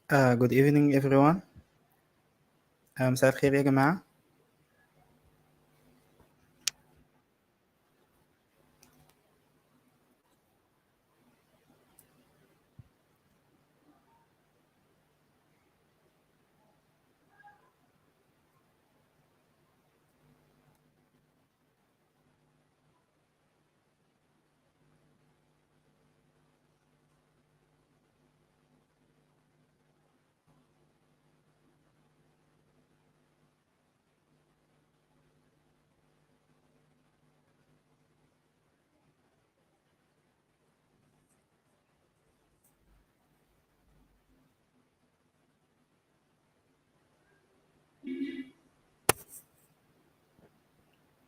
Good evening everyone. مساء الخير يا جماعة.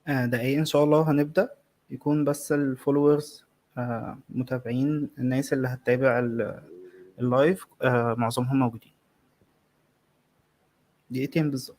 دقايق إن شاء الله هنبدأ. يكون بس الفولورز متابعين، الناس اللي هتتابع اللايف معظمهم موجودين. دقيقتين بالظبط.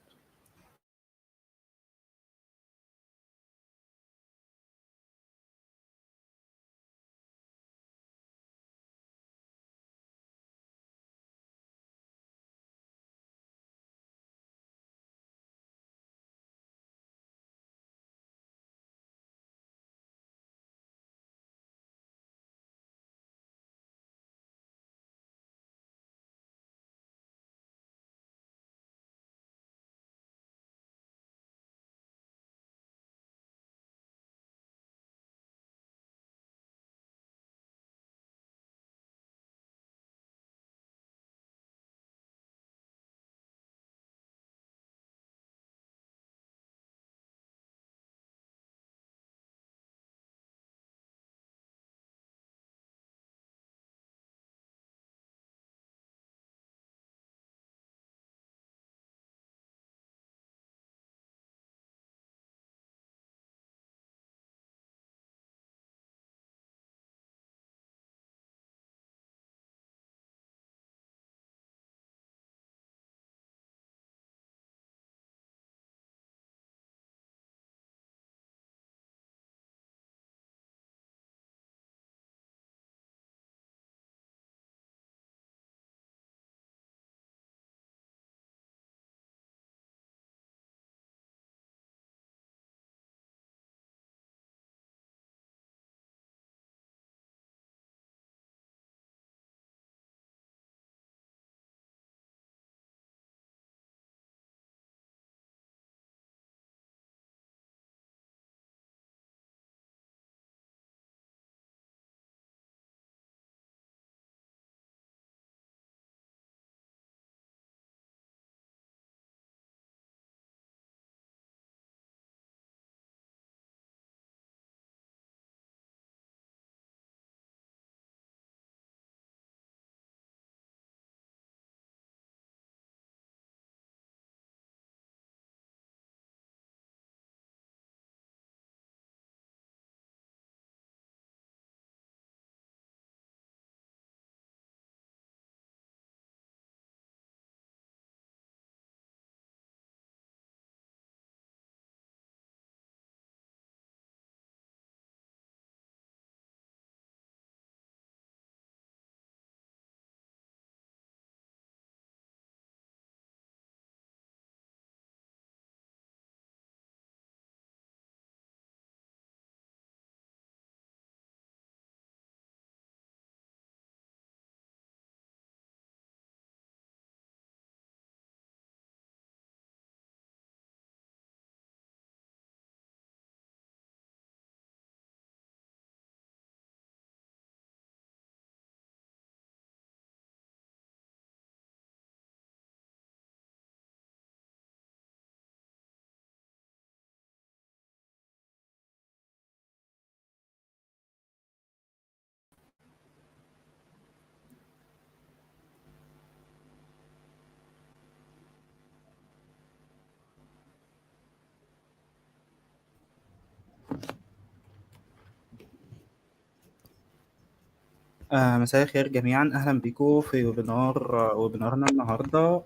مساء الخير جميعا، أهلا بكم في ويبينارنا النهاردة.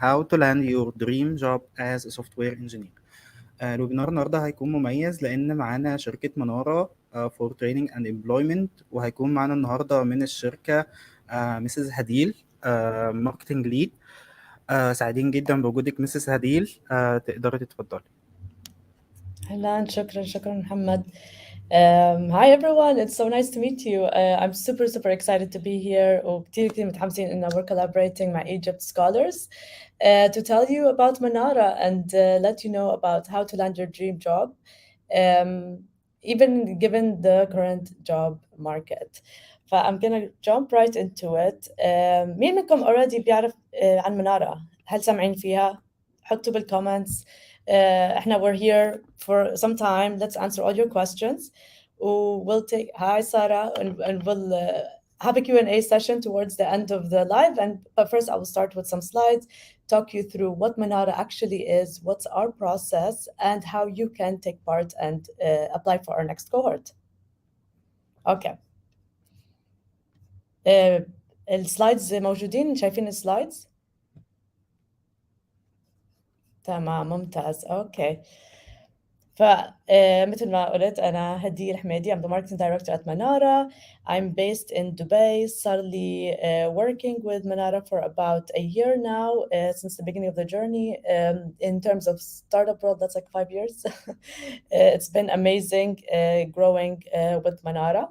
How to land your dream job as a software engineer. الويبينار النهاردة هيكون مميز لأن معانا شركة منارة for training and employment، وهيكون معانا النهاردة من الشركة مسز هديل. ماركتنج ليد. سعيدين جدا بوجودك مسز هديل. تقدري تتفضلي. Hello, shukran, Muhammad. Hi everyone, it's so nice to meet you. I'm super excited to be here وكتير متحمسين إن we're collaborating مع Egypt scholars to tell you about Manara and let you know about how to land your dream job, um, even given the current job market. I'm gonna jump right into it. مين منكم already بيعرف عن منارة؟ هل سامعين فيها؟ حطوا بالcomments. We're here for some time. Let's answer all your questions. We'll take hi Sarah, and we'll have a Q&A session towards the end of the live. But first, I will start with some slides, talk you through what Manara actually is, what's our process, and how you can take part and apply for our next cohort. Okay. السلايدز موجودين؟ شايفين السلايدز؟ تمام، ممتاز. اوكي. فمثل ما قلت أنا هدية الحميدي. I'm the marketing director at Manara. I'm based in Dubai. صار لي working with Manara for about a year now, since the beginning of the journey. In terms of startup world, that's like 5 years. It's been amazing growing with Manara.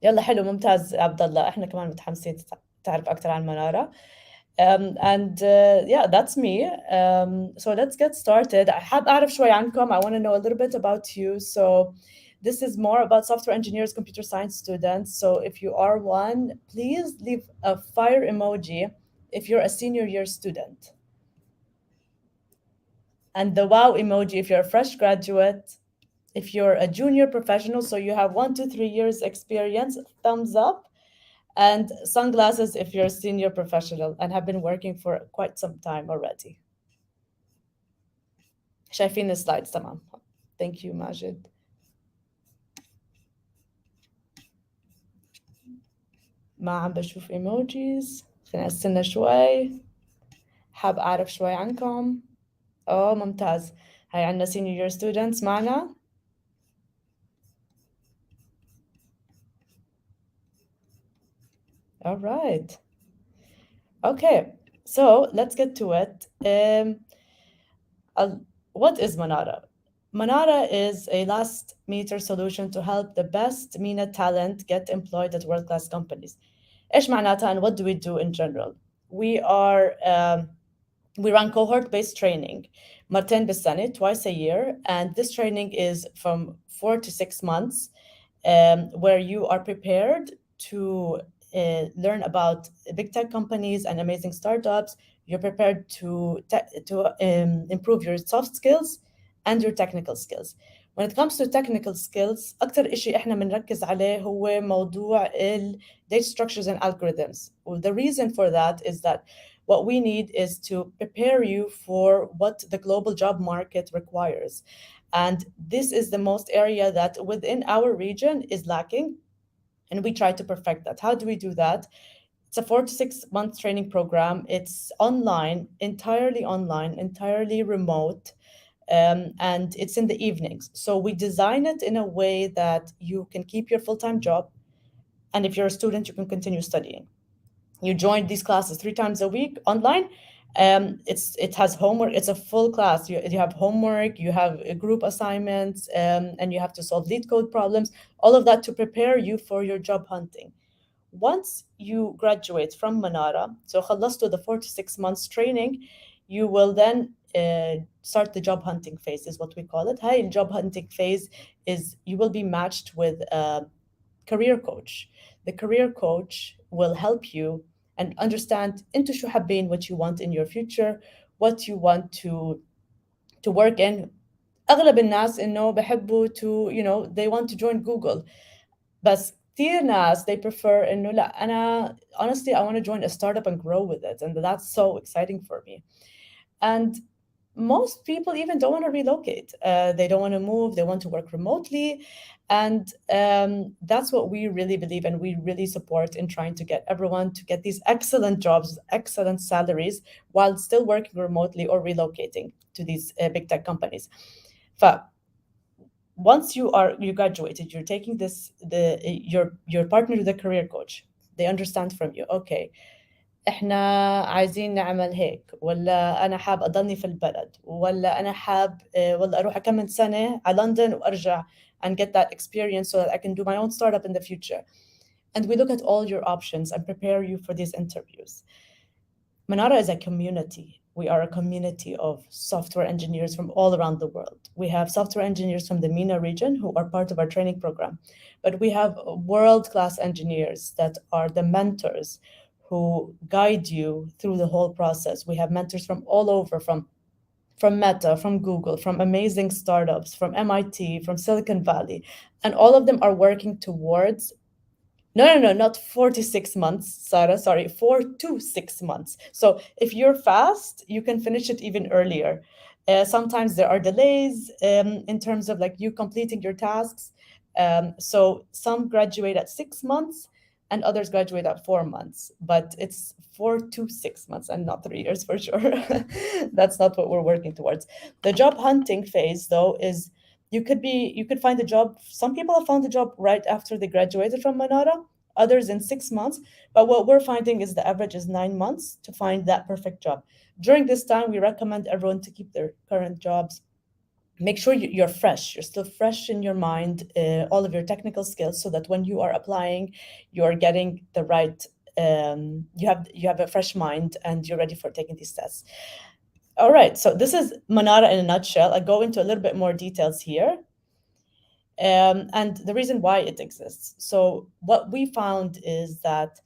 يلا حلو، ممتاز عبد الله. احنا كمان متحمسين تعرف أكثر عن منارة. Yeah, that's me. So let's get started. حاب أعرف شوي عنكم. I want to know a little bit about you. So this is more about software engineers, computer science students. So if you are one, please leave a fire emoji if you're a senior year student. And the wow emoji if you're a fresh graduate. If you're a junior professional, so you have 1 to 3 years experience, thumbs up. And sunglasses if you're a senior professional and have been working for quite some time already. شايفين السلايدز؟ تمام. Thank you ماجد. ما عم بشوف ايموجيز، خلينا استنى شوي. حاب اعرف شوي عنكم. ممتاز. هاي عندنا senior year students معنا. All right. Okay, so let's get to it. What is Manara? Manara is a last meter solution to help the best MENA talent get employed at world-class companies. إيش معناتها and what do we do in general? We run cohort-based training مرتين بالسنة, twice a year, and this training is from 4 to 6 months, where you are prepared to learn about big tech companies and amazing startups. You're prepared to improve your soft skills and your technical skills. When it comes to technical skills, أكتر إشي إحنا بنركز عليه هو موضوع data structures and algorithms. Well, the reason for that is that what we need is to prepare you for what the global job market requires. And this is the most area that within our region is lacking. And we try to perfect that. How do we do that? It's a 4 to 6 month training program. It's online, entirely remote. And it's in the evenings. So we design it in a way that you can keep your full-time job. And if you're a student, you can continue studying. You join these classes 3 times a week online. It has homework. It's a full class. You have homework, you have group assignments, and you have to solve lead code problems, all of that to prepare you for your job hunting. Once you graduate from Manara, so خلصتوا the 4 to 6 months training, you will then start the job hunting phase, is what we call it. Hi, job hunting phase is you will be matched with a career coach. The career coach will help you and understand into شو حابين, what you want in your future, what you want to work in. أغلب الناس إنه بحبوا to they want to join Google. بس كثير ناس they prefer إنه لا أنا honestly I want to join a startup and grow with it, and that's so exciting for me. And most people even don't want to relocate. They don't want to move. They want to work remotely. And that's what we really believe and we really support in trying to get everyone to get these excellent jobs, excellent salaries, while still working remotely or relocating to these big tech companies. Once you graduated, you're taking your partner to the career coach. they understand from you, okay, احنا عايزين نعمل هيك، ولا انا حاب اضلني في البلد، ولا انا حاب ولا اروح اكمل سنة على لندن وارجع and get that experience so that I can do my own startup in the future. And we look at all your options and prepare you for these interviews. Manara is a community. We are a community of software engineers from all around the world. We have software engineers from the MENA region who are part of our training program, but we have world-class engineers that are the mentors who guide you through the whole process. We have mentors from all over, from Meta, from Google, from amazing startups, from MIT, from Silicon Valley, and all of them are working towards no, not 46 months, Sarah, sorry, 4 to 6 months. So if you're fast, you can finish it even earlier. Sometimes there are delays in terms of like you completing your tasks. So some graduate at 6 months and others graduate at 4 months, but it's 4 to 6 months and not 3 years for sure. That's not what we're working towards. The job hunting phase, though, is you could find a job. Some people have found a job right after they graduated from Manara, others in 6 months. But what we're finding is the average is 9 months to find that perfect job. During this time, we recommend everyone to keep their current jobs. Make sure you're fresh, you're still fresh in your mind, all of your technical skills, so that when you are applying, you're getting the right, you have a fresh mind and you're ready for taking these tests. All right, so this is Manara in a nutshell. I go into a little bit more details here. And the reason why it exists. So what we found is that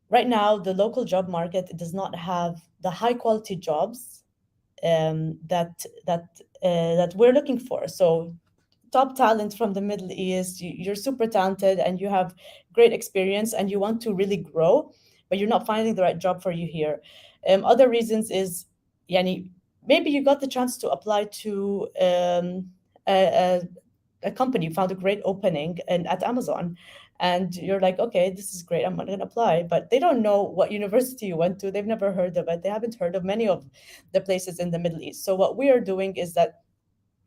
right now, the local job market does not have the high quality jobs that we're looking for. So top talent from the Middle East, you're super talented and you have great experience and you want to really grow, but you're not finding the right job for you here. Other reasons is, yani, maybe you got the chance to apply to a company, found a great opening and at Amazon, and you're like, okay, this is great, I'm going to apply, but they don't know what university you went to, they've never heard of it, they haven't heard of many of the places in the Middle East. So what we are doing is that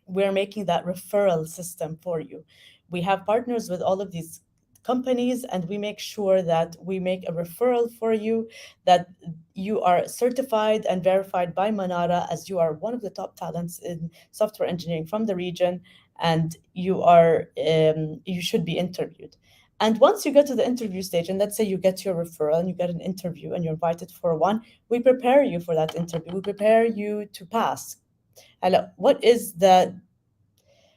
we're making that referral system for you. We have partners with all of these companies and we make sure that we make a referral for you, that you are certified and verified by Manara as you are one of the top talents in software engineering from the region, and you should be interviewed. And once you get to the interview stage, and let's say you get your referral and you get an interview and you're invited for one, we prepare you for that interview. We prepare you to pass. Hello, what is the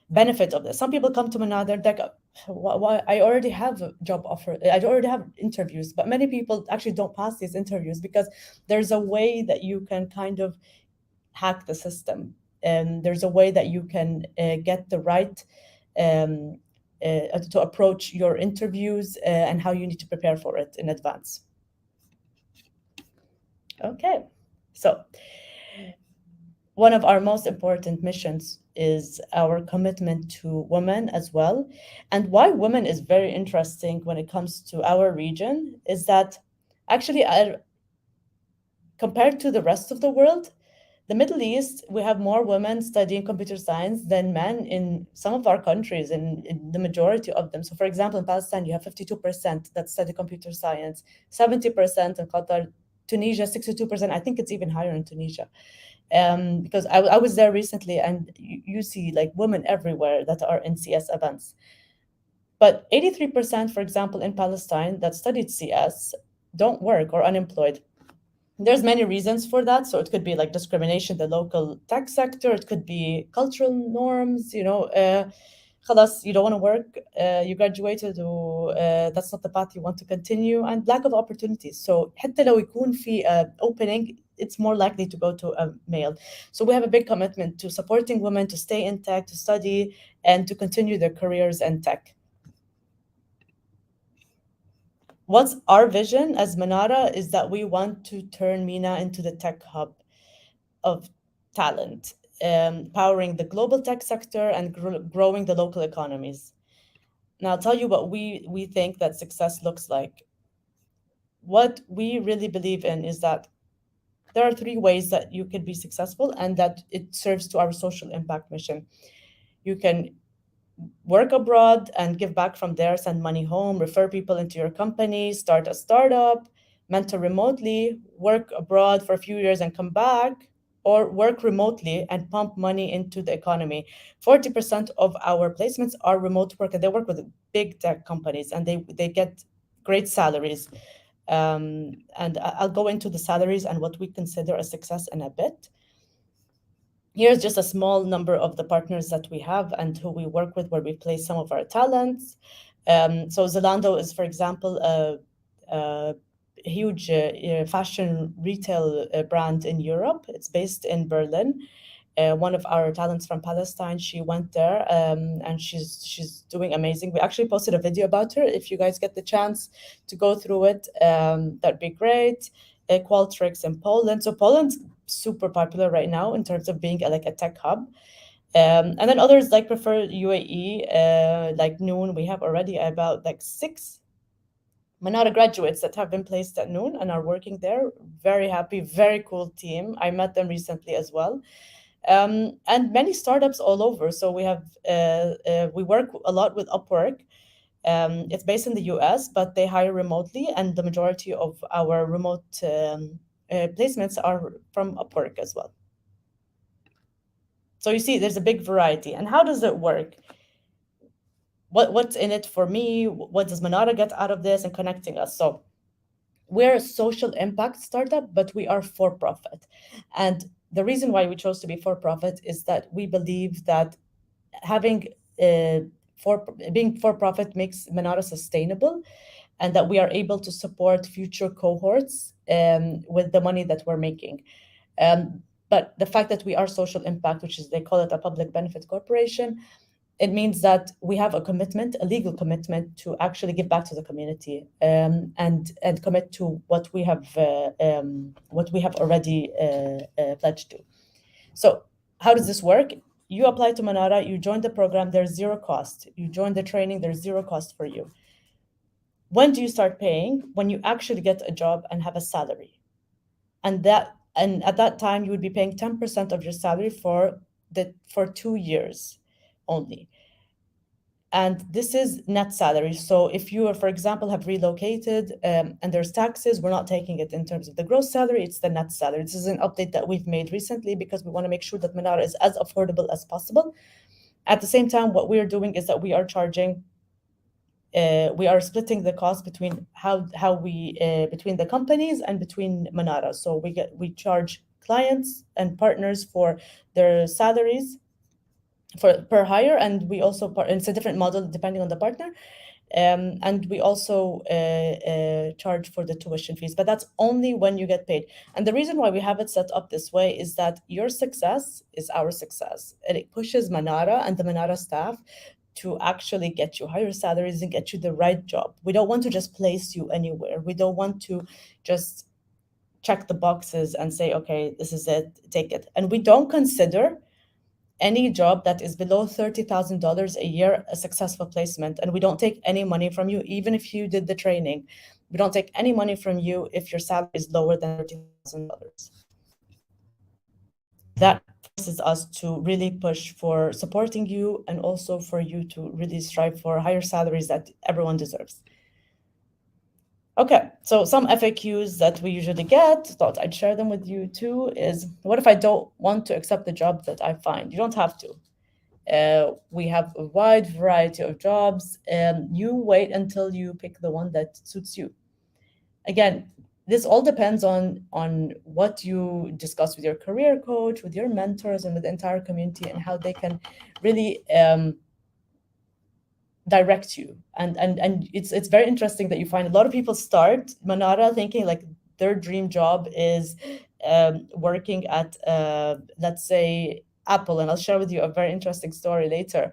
benefit of this? Some people come to Manada, they're like, why, I already have a job offer, I already have interviews, but many people actually don't pass these interviews because there's a way that you can kind of hack the system. And there's a way that you can get the right to approach your interviews and how you need to prepare for it in advance. Okay, so one of our most important missions is our commitment to women as well. And why women is very interesting when it comes to our region is that actually, compared to the rest of the world, the Middle East, we have more women studying computer science than men in some of our countries, in the majority of them. So, for example, in Palestine, you have 52% that study computer science, 70% in Qatar, Tunisia, 62%. I think it's even higher in Tunisia. Because I was there recently and you see like women everywhere that are in CS events. But 83%, for example, in Palestine that studied CS don't work or unemployed. There's many reasons for that. So it could be like discrimination in the local tech sector. It could be cultural norms, خلاص, you don't want to work, you graduated, that's not the path you want to continue, and lack of opportunities. So حتى لو يكون في opening, it's more likely to go to a male. So we have a big commitment to supporting women to stay in tech, to study, and to continue their careers in tech. What's our vision as Manara is that we want to turn MENA into the tech hub of talent, powering the global tech sector and growing the local economies. Now, I'll tell you what we think that success looks like. What we really believe in is that there are 3 ways that you can be successful and that it serves to our social impact mission. You can work abroad and give back from there, send money home, refer people into your company, start a startup, mentor remotely, work abroad for a few years and come back, or work remotely and pump money into the economy. 40% of our placements are remote work, and they work with big tech companies, and they get great salaries. And I'll go into the salaries and what we consider a success in a bit. Here's just a small number of the partners that we have and who we work with, where we place some of our talents. So Zalando is, for example, a huge fashion retail brand in Europe. It's based in Berlin. One of our talents from Palestine, she went there, and she's doing amazing. We actually posted a video about her. If you guys get the chance to go through it, that'd be great. Qualtrics in Poland. So Poland's super popular right now in terms of being like a tech hub. And then others like prefer UAE, like Noon. We have already about like 6 Manara graduates that have been placed at Noon and are working there. Very happy, very cool team. I met them recently as well. And many startups all over. So we work a lot with Upwork. It's based in the US, but they hire remotely, and the majority of our remote placements are from Upwork as well. So you see, there's a big variety. And how does it work? What's in it for me? What does Manara get out of this and connecting us? So we're a social impact startup, but we are for profit. And the reason why we chose to be for profit is that we believe that having being for profit makes Manara sustainable, and that we are able to support future cohorts with the money that we're making. But the fact that we are social impact, which is, they call it a public benefit corporation, it means that we have a commitment, a legal commitment, to actually give back to the community, and commit to what we have already pledged to. So how does this work? You apply to Manara, you join the program, there's zero cost. You join the training, there's zero cost for you. When do you start paying? When you actually get a job and have a salary. And at that time, you would be paying 10% of your salary for 2 years only. And this is net salary. So if you, for example, have relocated and there's taxes, we're not taking it in terms of the gross salary, it's the net salary. This is an update that we've made recently because we want to make sure that Manara is as affordable as possible. At the same time, what we are doing is that we are splitting the cost between between the companies and between Manara. So we charge clients and partners for their salaries per hire, and we also it's a different model depending on the partner, and we also charge for the tuition fees, but that's only when you get paid. And the reason why we have it set up this way is that your success is our success, and it pushes Manara and the Manara staff to actually get you higher salaries and get you the right job. We don't want to just place you anywhere. We don't want to just check the boxes and say, okay, this is it, take it. And we don't consider any job that is below $30,000 a year a successful placement. And we don't take any money from you, even if you did the training. We don't take any money from you if your salary is lower than $30,000. That forces us to really push for supporting you, and also for you to really strive for higher salaries that everyone deserves. Okay, so some FAQs that we usually get, thought I'd share them with you too, is what if I don't want to accept the job that I find? You don't have to. We have a wide variety of jobs, and you wait until you pick the one that suits you. Again, this all depends on what you discuss with your career coach, with your mentors, and with the entire community, and how they can really direct you. And it's very interesting that you find a lot of people start Manara thinking like their dream job is working at let's say Apple, and I'll share with you a very interesting story later.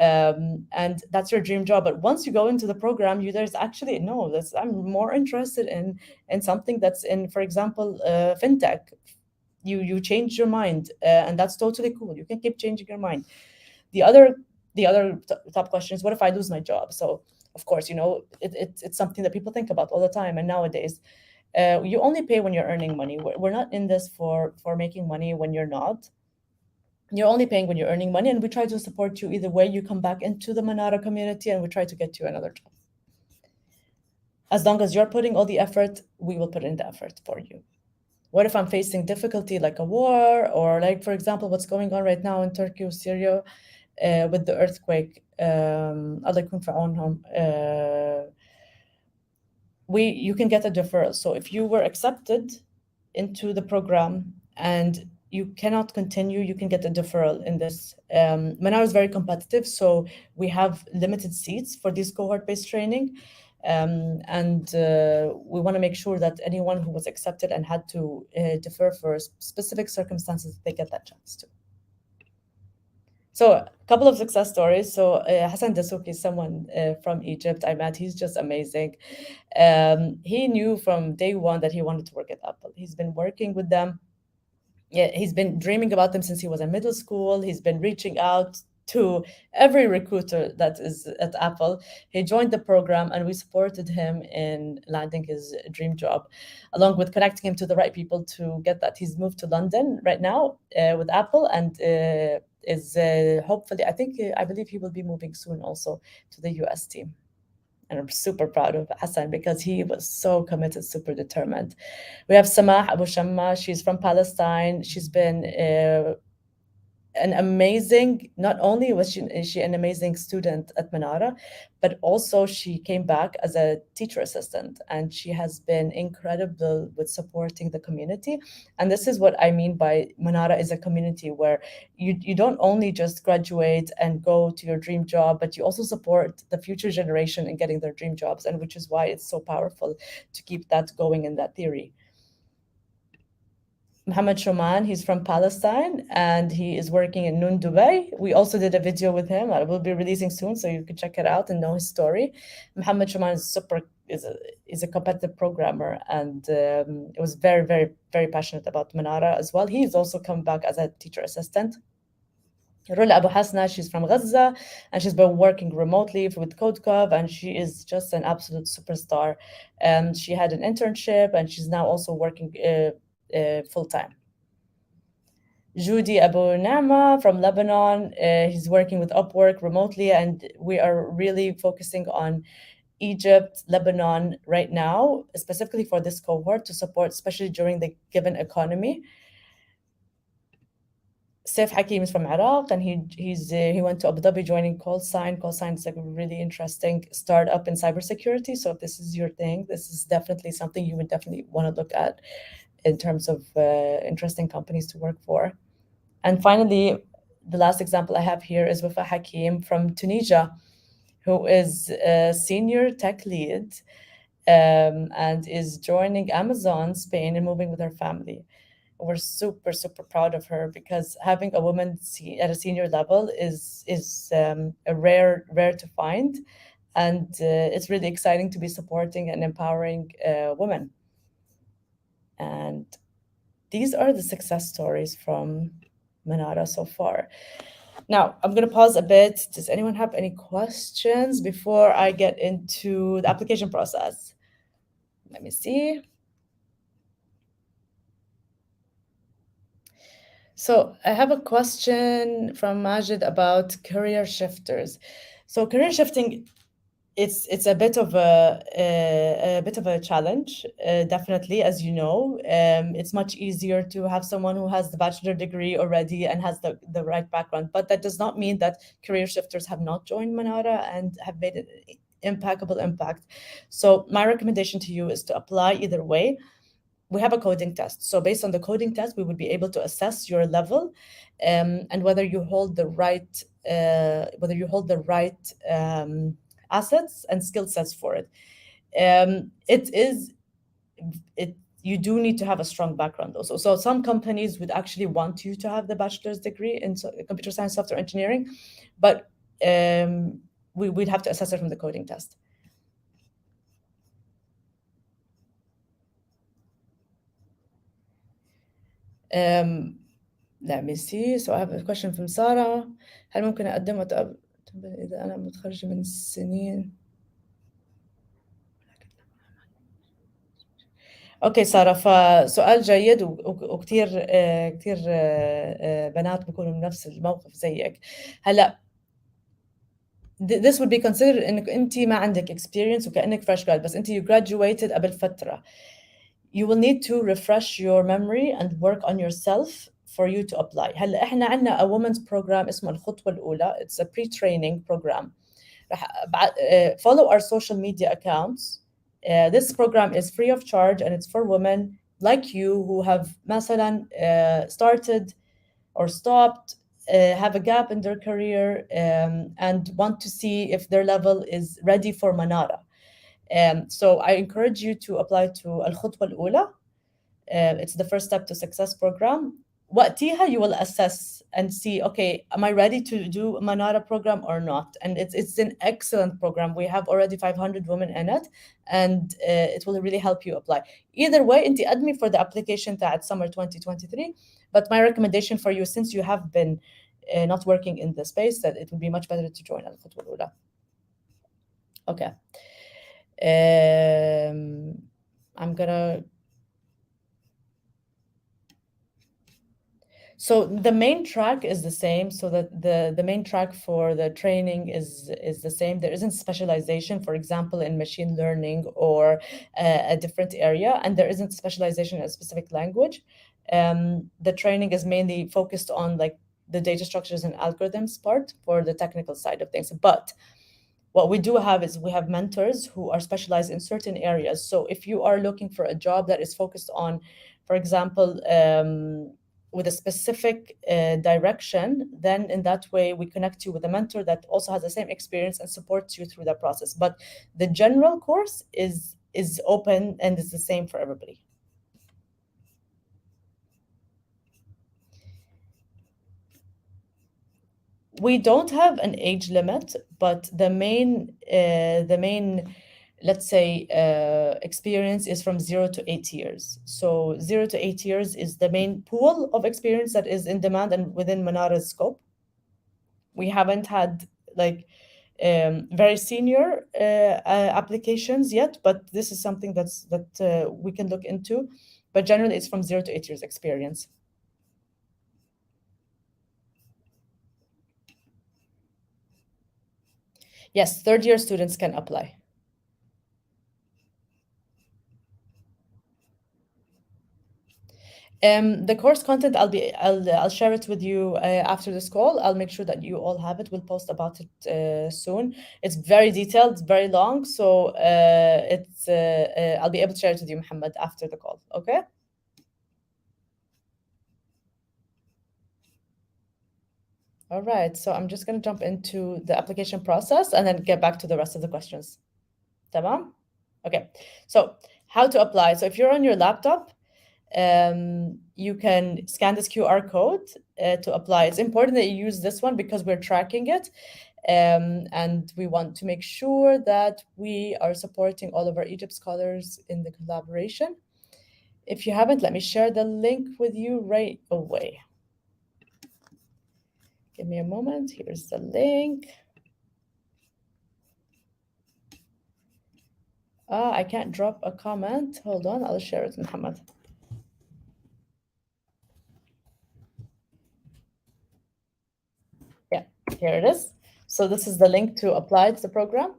And that's your dream job, but once you go into the program, there's actually no, I'm more interested in something that's in, for example, fintech. You change your mind, and that's totally cool. You can keep changing your mind. The other top question is, what if I lose my job? So of course, it's something that people think about all the time. And nowadays, you only pay when you're earning money. We're not in this for making money when you're not. You're only paying when you're earning money, and we try to support you either way. You come back into the Manara community, and we try to get you another job. As long as you're putting all the effort, we will put in the effort for you. What if I'm facing difficulty like a war, or like, for example, what's going on right now in Turkey or Syria with the earthquake? Allah يكون في عونهم. You can get a deferral. So if you were accepted into the program and you cannot continue, you can get a deferral in this. Manar is very competitive, so we have limited seats for this cohort-based training. And we want to make sure that anyone who was accepted and had to defer for specific circumstances, they get that chance too. So a couple of success stories. So Hassan Dasuki is someone from Egypt I met. He's just amazing. He knew from day one that he wanted to work at Apple. He's been working with them. Yeah, he's been dreaming about them since he was in middle school. He's been reaching out to every recruiter that is at Apple. He joined the program and we supported him in landing his dream job, along with connecting him to the right people to get that. He's moved to London right now with Apple and is hopefully, I believe he will be moving soon also to the US team. And I'm super proud of Hassan because he was so committed, super determined. We have Samah Abu Shamma. She's from Palestine. She's been an amazing, not only was she an amazing student at Manara, but also she came back as a teacher assistant, and she has been incredible with supporting the community. And this is what I mean by Manara is a community where you don't only just graduate and go to your dream job, but you also support the future generation in getting their dream jobs, and which is why it's so powerful to keep that going in that theory. Mohammed Shoman, he's from Palestine and he is working in Noon, Dubai. We also did a video with him. I will be releasing soon, so you can check it out and know his story. Mohammed Shoman is a competitive programmer and it was very, very, very passionate about Manara as well. He's also come back as a teacher assistant. Rula Abu Hasna, she's from Gaza and she's been working remotely with CodeCov and she is just an absolute superstar. She had an internship and she's now also working full-time. Judy Abu Nama from Lebanon, he's working with Upwork remotely, and we are really focusing on Egypt, Lebanon right now, specifically for this cohort to support, especially during the given economy. Saif Hakim is from Iraq, and he went to Abu Dhabi joining CallSign. CallSign is like a really interesting startup in cybersecurity. So if this is your thing, this is definitely something you would definitely want to look at in terms of interesting companies to work for. And finally, the last example I have here is Wafa Hakim from Tunisia, who is a senior tech lead and is joining Amazon Spain and moving with her family. We're super, super proud of her because having a woman at a senior level is a rare to find. And it's really exciting to be supporting and empowering women. And these are the success stories from Manara so far. Now, I'm going to pause a bit. Does anyone have any questions before I get into the application process? Let me see. So I have a question from Majid about career shifters. So career shifting, it's a bit of a challenge, definitely, as you know. It's much easier to have someone who has the bachelor degree already and has the right background, but that does not mean that career shifters have not joined Manara and have made an impeccable impact. So my recommendation to you is to apply either way. We have a coding test. So based on the coding test, we would be able to assess your level and whether you hold the right assets and skill sets for it. You do need to have a strong background also. So some companies would actually want you to have the bachelor's degree in computer science, software engineering, but we'd have to assess it from the coding test. Let me see. So I have a question from Sarah. هل ممكن أقدم إذا أنا متخرجة من السنين؟ اوكي سارة، فسؤال جيد وكثير كثير بنات بيكونوا بنفس الموقف زيك. هلا this would be considered انك انت ما عندك experience وكأنك fresh grad، بس انت you graduated قبل فترة. You will need to refresh your memory and work on yourself for you to apply. هلا احنا عندنا a women's program اسمه الخطوة الأولى. It's a pre-training program. Follow our social media accounts. This program is free of charge and it's for women like you who have مثلا started or stopped, have a gap in their career, and want to see if their level is ready for Manara. So I encourage you to apply to الخطوة الأولى. It's the first step to success program. وقتها you will assess and see, okay, am I ready to do a Manara program or not? And it's an excellent program. We have already 500 women in it, and it will really help you apply. Either way, انت قدمي for the application تاعت summer 2023. But my recommendation for you, since you have been not working in the space, that it would be much better to join الخطوة الأولى. Okay. I'm gonna. So the main track is the same. So that the main track for the training is the same. There isn't specialization, for example, in machine learning or a different area, and there isn't specialization in a specific language. The training is mainly focused on like the data structures and algorithms part for the technical side of things. But what we do have is we have mentors who are specialized in certain areas. So if you are looking for a job that is focused on, for example, with a specific direction, then in that way we connect you with a mentor that also has the same experience and supports you through that process. But the general course is open and is the same for everybody. We don't have an age limit, but the main let's say experience is from 0 to 8 years. So 0 to 8 years is the main pool of experience that is in demand and within Manara's scope. We haven't had like very senior applications yet, but this is something that we can look into. But generally, it's from 0 to 8 years experience. Yes, third-year students can apply. The course content I'll share it with you after this call. I'll make sure that you all have it. We'll post about it soon. It's very detailed, it's very long, so I'll be able to share it with you, Muhammad, after the call. Okay. All right. So I'm just going to jump into the application process and then get back to the rest of the questions. Tamam? Okay. So how to apply? So if you're on your laptop, you can scan this QR code to apply. It's important that you use this one because we're tracking it, and we want to make sure that we are supporting all of our Egypt scholars in the collaboration. If you haven't, let me share the link with you right away. Give me a moment. Here's the link. I can't drop a comment. Hold on, I'll share it, Muhammad. Yeah, here it is. So this is the link to apply to the program.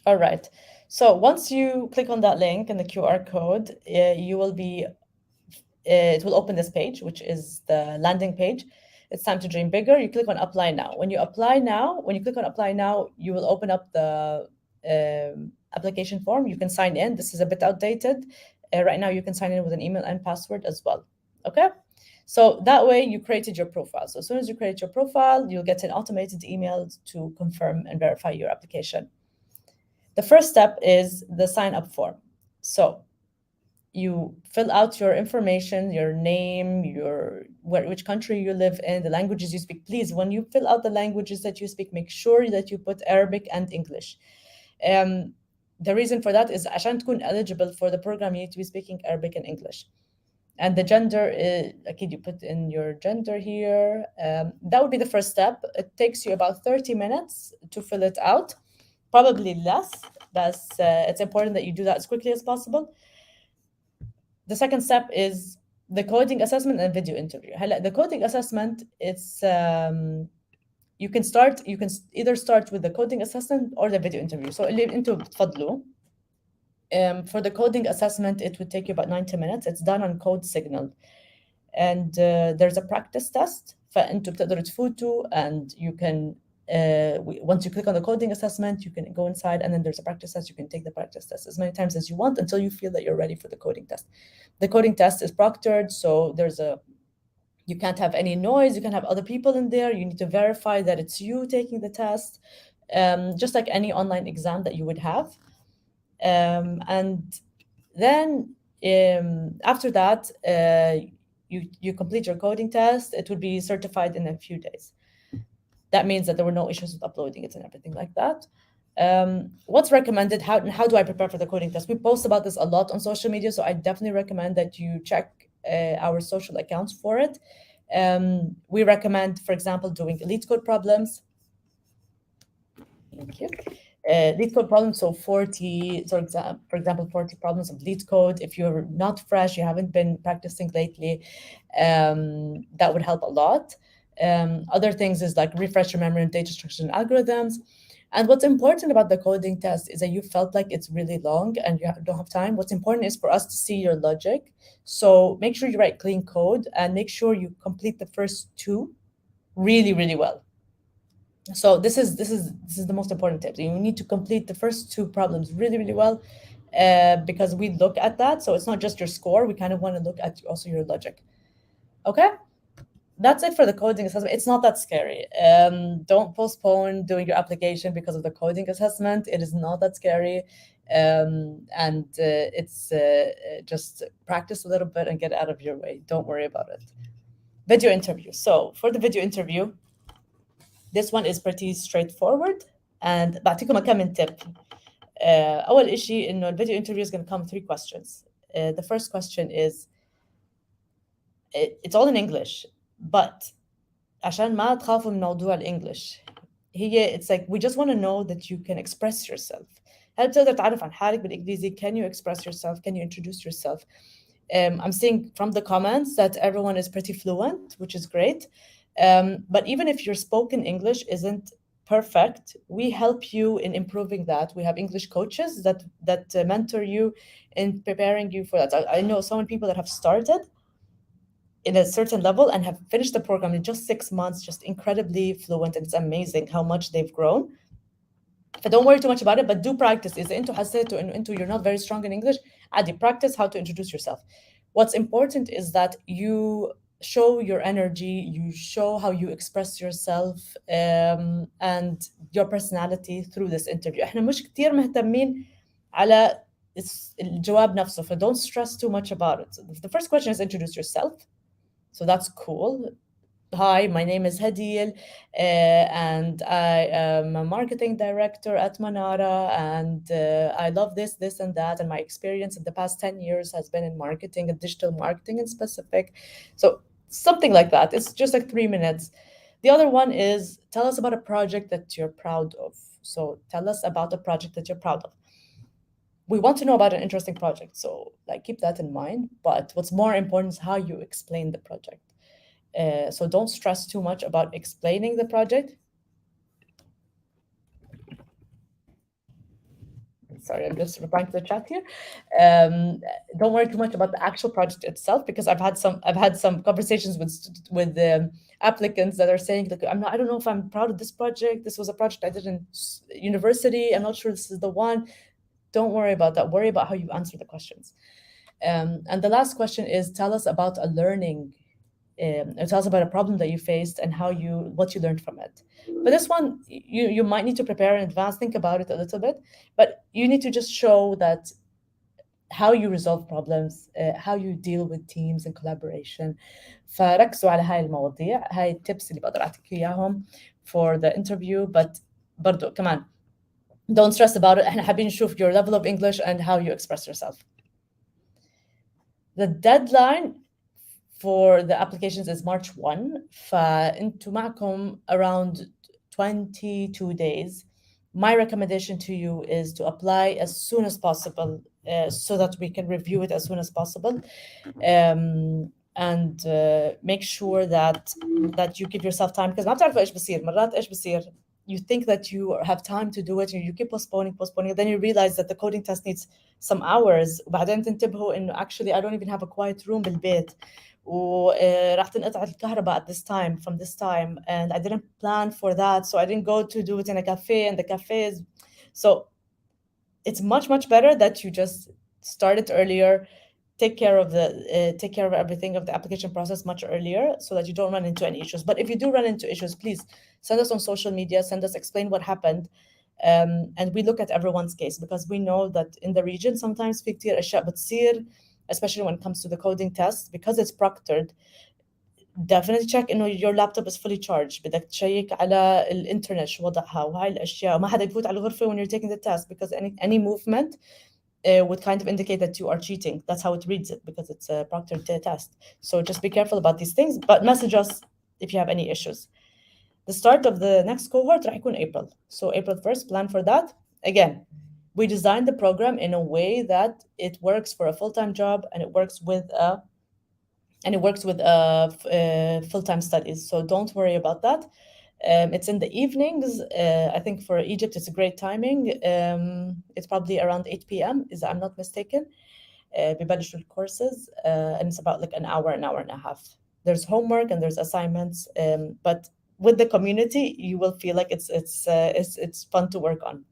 All right. So once you click on that link and the QR code, you will be, it will open this page, which is the landing page. It's time to dream bigger. You click on apply now. When you click on apply now, you will open up the application form. You can sign in. This is a bit outdated. Right now, you can sign in with an email and password as well. Okay. So that way you created your profile. So as soon as you create your profile, you'll get an automated email to confirm and verify your application. The first step is the sign up form. So you fill out your information, your name, which country you live in, the languages you speak. Please, when you fill out the languages that you speak, make sure that you put Arabic and English. The reason for that is عشان تكون eligible for the program you need to be speaking Arabic and English. And the gender is, you put in your gender here. That would be the first step. It takes you about 30 minutes to fill it out, probably less, but it's important that you do that as quickly as possible. The second step is the coding assessment and video interview. The coding assessment, it's you can either start with the coding assessment or the video interview. So اللي انتوا بتفضلوا. For the coding assessment, it would take you about 90 minutes. It's done on Code Signal. And there's a practice test. فأنتوا بتقدروا تفوتوا, and you can, once you click on the coding assessment, you can go inside, and then there's a practice test. You can take the practice test as many times as you want until you feel that you're ready for the coding test. The coding test is proctored, so you can't have any noise. You can't have other people in there. You need to verify that it's you taking the test, just like any online exam that you would have. And then after that, you complete your coding test. It would be certified in a few days. That means that there were no issues with uploading it and everything like that. What's recommended? How do I prepare for the coding test? We post about this a lot on social media, so I definitely recommend that you check our social accounts for it. We recommend, for example, doing elite code problems. Thank you. Lead code problems, so 40, so for example, 40 problems of lead code. If you're not fresh, you haven't been practicing lately, that would help a lot. Other things is like refresh your memory and data structures and algorithms. And what's important about the coding test is that you felt like it's really long and you don't have time. What's important is for us to see your logic. So make sure you write clean code and make sure you complete the first two really, really well. So this is the most important tip. You need to complete the first two problems really, really well, because we look at that. So it's not just your score. We kind of want to look at also your logic. Okay, that's it for the coding assessment. It's not that scary. Don't postpone doing your application because of the coding assessment. It is not that scary. And it's just practice a little bit and get out of your way. Don't worry about it. Video interview. So for the video interview, this one is pretty straightforward, and بعطيكم كم من tip. أول إشي إنه الفيديو interview is going to come 3 questions. The first question is, it's all in English, but عشان ما تخافوا من موضوع الإنجليش, it's like we just want to know that you can express yourself. هل بتقدر تعرف عن حالك بالإنجليزي? Can you express yourself? Can you introduce yourself? I'm seeing from the comments that everyone is pretty fluent, which is great. But even if your spoken English isn't perfect, we help you in improving that. We have English coaches that mentor you in preparing you for that. I know so many people that have started in a certain level and have finished the program in just 6 months, just incredibly fluent, and it's amazing how much they've grown. But don't worry too much about it, but do practice. إذا أنتوا حسيتوا إنه you're not very strong in English, عادي, practice how to introduce yourself. What's important is that you show your energy, you show how you express yourself, and your personality through this interview. احنا مش كتير مهتمين على الجواب نفسه, so don't stress too much about it. So the first question is introduce yourself. So that's cool. Hi, my name is Hadil, and I am a marketing director at Manara, and I love this and that, and my experience in the past 10 years has been in marketing and digital marketing in specific. So something like that. It's just like 3 minutes. The other one is tell us about a project that you're proud of. So tell us about a project that you're proud of. We want to know about an interesting project, so like keep that in mind. But what's more important is how you explain the project. So don't stress too much about explaining the project. Sorry, I'm just replying to the chat here. Don't worry too much about the actual project itself, because I've had some conversations with applicants that are saying, like, I don't know if I'm proud of this project. This was a project I did in university. I'm not sure this is the one. Don't worry about that. Worry about how you answer the questions. And the last question is, tell us about a learning. Tell us about a problem that you faced and what you learned from it. But this one, you might need to prepare in advance, think about it a little bit, but you need to just show that how you resolve problems, how you deal with teams and collaboration. فركزوا على هاي المواضيع, هاي tips اللي بقدر أعطيك إياهم for the interview. But برضو كمان don't stress about it. احنا حابين نشوف your level of English and how you express yourself. The deadline for the applications is March 1. فانتوا معكم around 22 days. My recommendation to you is to apply as soon as possible, so that we can review it as soon as possible. And make sure that you give yourself time, because ما بتعرفوا ايش بصير مرات ايش بصير. You think that you have time to do it and you keep postponing, then you realize that the coding test needs some hours, وبعدين تنتبهوا انه actually I don't even have a quiet room بالبيت, وراح تنقطع الكهرباء at this time, from this time, and I didn't plan for that, so I didn't go to do it in a cafe, and the cafe is... So it's much better that you just start it earlier, take care of everything of the application process much earlier, so that you don't run into any issues. But if you do run into issues, please send us on social media, explain what happened, and we look at everyone's case, because we know that in the region sometimes في كتير أشياء بتصير, especially when it comes to the coding test, because it's proctored. Definitely check إنه your laptop is fully charged. بدك تشيك على الإنترنت شو وضعها وهاي الأشياء. ما حدا يفوت على الغرفة when you're taking the test, because any movement would kind of indicate that you are cheating. That's how it reads it, because it's a proctored test. So just be careful about these things, but message us if you have any issues. The start of the next cohort راح يكون April. So April 1st, plan for that. Again, we designed the program in a way that it works for a full-time job, and it works with full-time studies. So don't worry about that. It's in the evenings. I think for Egypt it's a great timing. It's probably around 8 p.m. if I'm not mistaken. ببلشوا courses, and it's about like an hour and a half. There's homework and there's assignments, but with the community you will feel like it's fun to work on.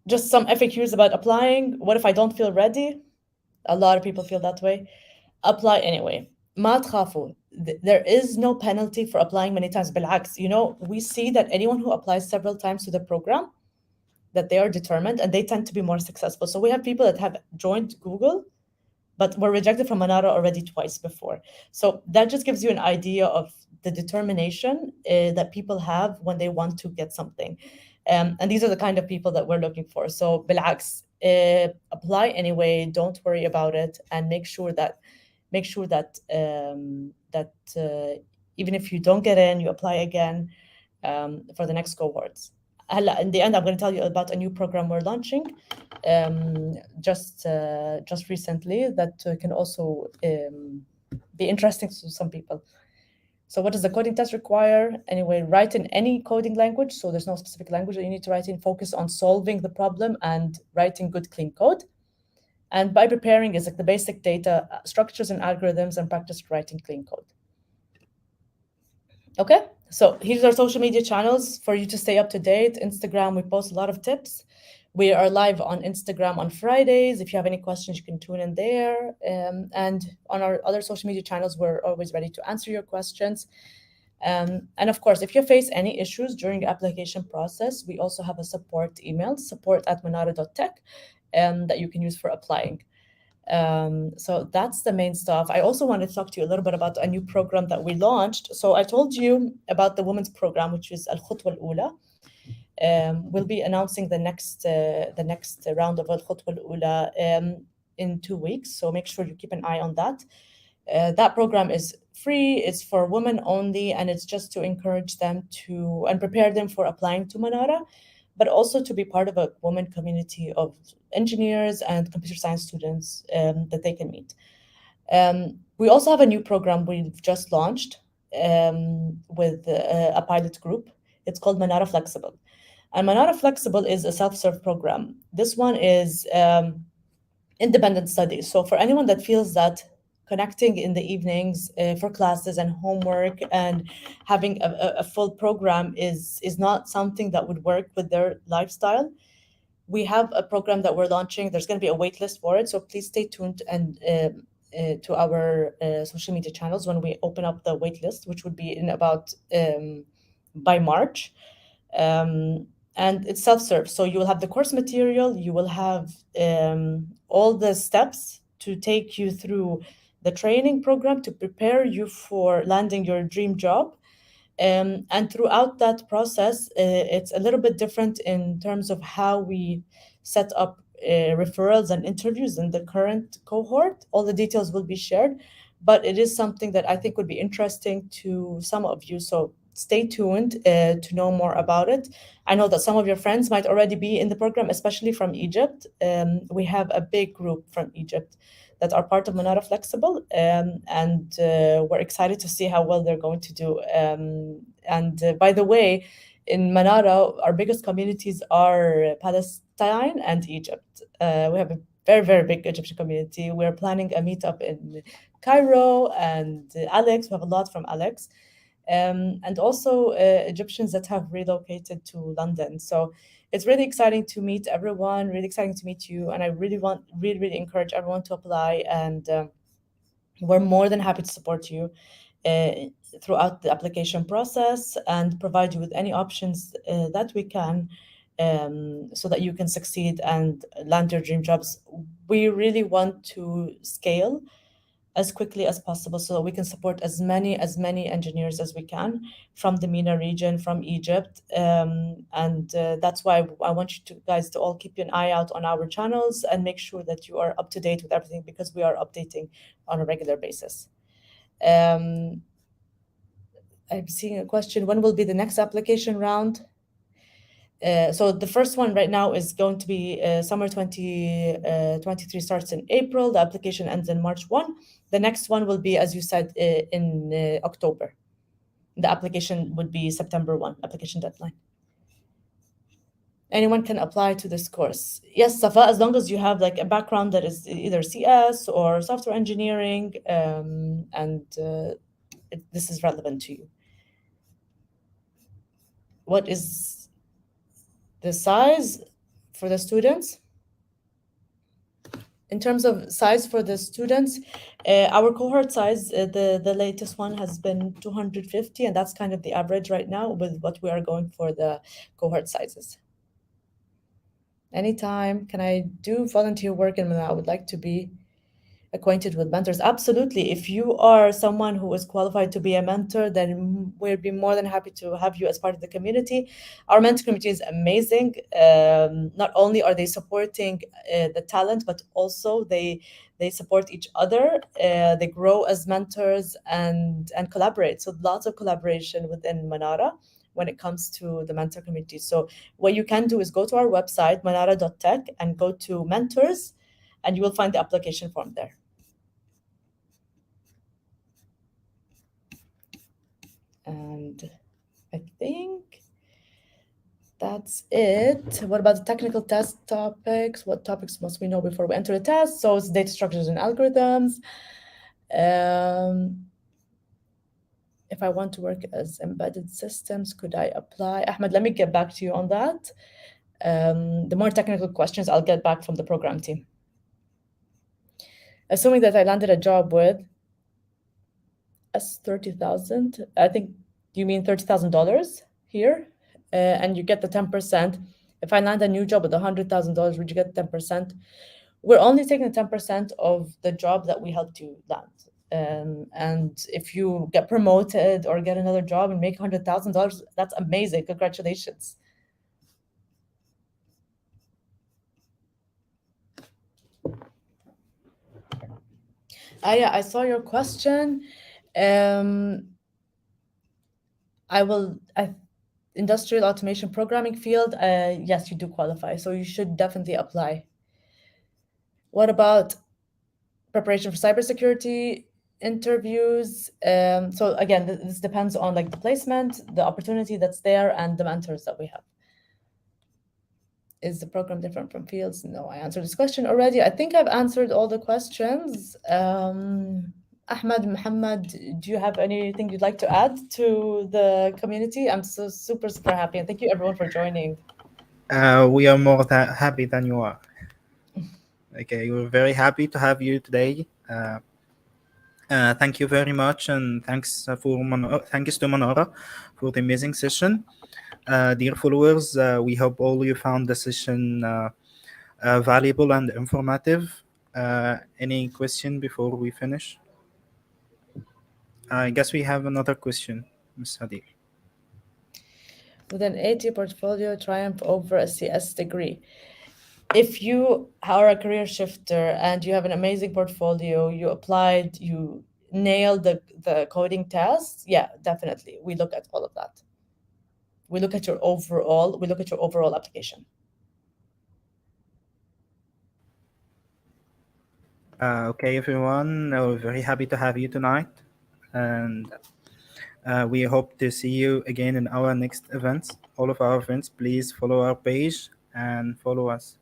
Just some FAQs about applying. What if I don't feel ready? A lot of people feel that way. Apply anyway. ما تخافوا. There is no penalty for applying many times. بالعكس, we see that anyone who applies several times to the program, that they are determined and they tend to be more successful. So we have people that have joined Google but were rejected from Manara already twice before. So that just gives you an idea of the determination that people have when they want to get something. And these are the kind of people that we're looking for. So بالعكس, apply anyway, don't worry about it, and make sure that even if you don't get in, you apply again for the next cohorts. In the end, I'm going to tell you about a new program we're launching just recently that can also be interesting to some people. So what does the coding test require? Anyway, write in any coding language. So there's no specific language that you need to write in. Focus on solving the problem and writing good, clean code. And by preparing is like the basic data structures and algorithms, and practice writing clean code. Okay, so here's our social media channels for you to stay up to date. Instagram, we post a lot of tips. We are live on Instagram on Fridays. If you have any questions, you can tune in there. And on our other social media channels, we're always ready to answer your questions. And of course, if you face any issues during the application process, we also have a support email, support@manara.tech, that you can use for applying. So that's the main stuff. I also wanted to talk to you a little bit about a new program that we launched. So I told you about the women's program, which is الخطوة الأولى. We'll be announcing the next round of الخطوة الأولى in 2 weeks. So make sure you keep an eye on that. That program is free. It's for women only, and it's just to encourage them and prepare them for applying to Manara, but also to be part of a women community of engineers and computer science students that they can meet. We also have a new program we've just launched with a pilot group. It's called Manara Flexible. And Manara Flexible is a self-serve program. This one is independent studies. So for anyone that feels that connecting in the evenings for classes and homework and having a full program is not something that would work with their lifestyle, we have a program that we're launching. There's going to be a wait list for it, so please stay tuned and to our social media channels when we open up the wait list, which would be in about by March. And it's self-serve, so you will have the course material, you will have all the steps to take you through the training program to prepare you for landing your dream job. And throughout that process, it's a little bit different in terms of how we set up referrals and interviews in the current cohort. All the details will be shared, but it is something that I think would be interesting to some of you. So stay tuned to know more about it. I know that some of your friends might already be in the program, especially from Egypt. We have a big group from Egypt that are part of Manara Flexible, and we're excited to see how well they're going to do. And by the way, in Manara, our biggest communities are Palestine and Egypt. We have a very, very big Egyptian community. We're planning a meetup in Cairo, and Alex, we have a lot from Alex. And also Egyptians that have relocated to London. So it's really exciting to meet everyone, really exciting to meet you. And I really encourage everyone to apply. And we're more than happy to support you uh, throughout the application process and provide you with any options that we can, so that you can succeed and land your dream jobs. We really want to scale as quickly as possible so that we can support as many engineers as we can from the MENA region, from Egypt. And that's why I want you to guys to all keep an eye out on our channels and make sure that you are up to date with everything, because we are updating on a regular basis. I'm seeing a question: when will be the next application round? So the first one right now is going to be summer 2023, starts in April. The application ends in March 1. The next one will be, as you said, in October. The application would be September 1, application deadline. Anyone can apply to this course. Yes, Safa, as long as you have like a background that is either CS or software engineering, and this is relevant to you. What is the size for the students? In terms of size for the students, our cohort size, the latest one has been 250, and that's kind of the average right now with what we are going for the cohort sizes. Anytime, can I do volunteer work in Manila? I would like to be acquainted with mentors. Absolutely. If you are someone who is qualified to be a mentor, then we'd be more than happy to have you as part of the community. Our mentor community is amazing. Not only are they supporting the talent, but also they support each other. They grow as mentors and collaborate. So lots of collaboration within Manara when it comes to the mentor community. So what you can do is go to our website, manara.tech, and go to mentors, and you will find the application form there. And I think that's it. What about the technical test topics? What topics must we know before we enter the test? So it's data structures and algorithms. If I want to work as embedded systems, could I apply? Ahmed, let me get back to you on that. The more technical questions, I'll get back from the program team. Assuming that I landed a job with $30,000, I think you mean $30,000 here, and you get the 10%. If I land a new job with $100,000, would you get 10%? We're only taking 10% of the job that we helped you land. And if you get promoted or get another job and make $100,000, that's amazing. Congratulations. Yeah, I saw your question. Industrial automation programming field, yes, you do qualify, so you should definitely apply. What about preparation for cybersecurity interviews? So again, this depends on like the placement, the opportunity that's there, and the mentors that we have. Is the program different from fields? No, I answered this question already. I think I've answered all the questions. Ahmed, Muhammad, do you have anything you'd like to add to the community? I'm so super happy, and thank you everyone for joining. We are more happy than you are. Okay, we're very happy to have you today. Thank you very much, and thanks to Manara for the amazing session. Dear followers, we hope all you found the session valuable and informative. Any question before we finish? I guess we have another question, Ms. Hadir. with an AT portfolio triumph over a CS degree. If you are a career shifter and you have an amazing portfolio, you applied, you nailed the coding test, yeah, definitely. We look at all of that. We look at your overall application. Okay, everyone, we're very happy to have you tonight, and we hope to see you again in our next events. All of our events, please follow our page and follow us.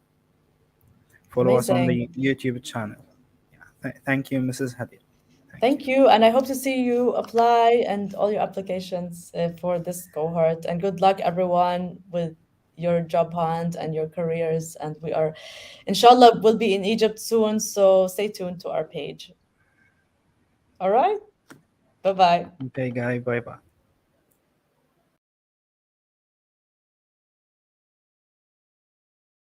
Follow us on the Amazing. YouTube channel. Yeah. Thank you, Mrs. Hadir. Thank Thank you. you. And I hope to see you apply and all your applications for this cohort. And good luck, everyone, with your job hunt and your careers. And we are, inshallah, we'll be in Egypt soon. So stay tuned to our page. All right. Bye bye. Okay, guy. Bye bye.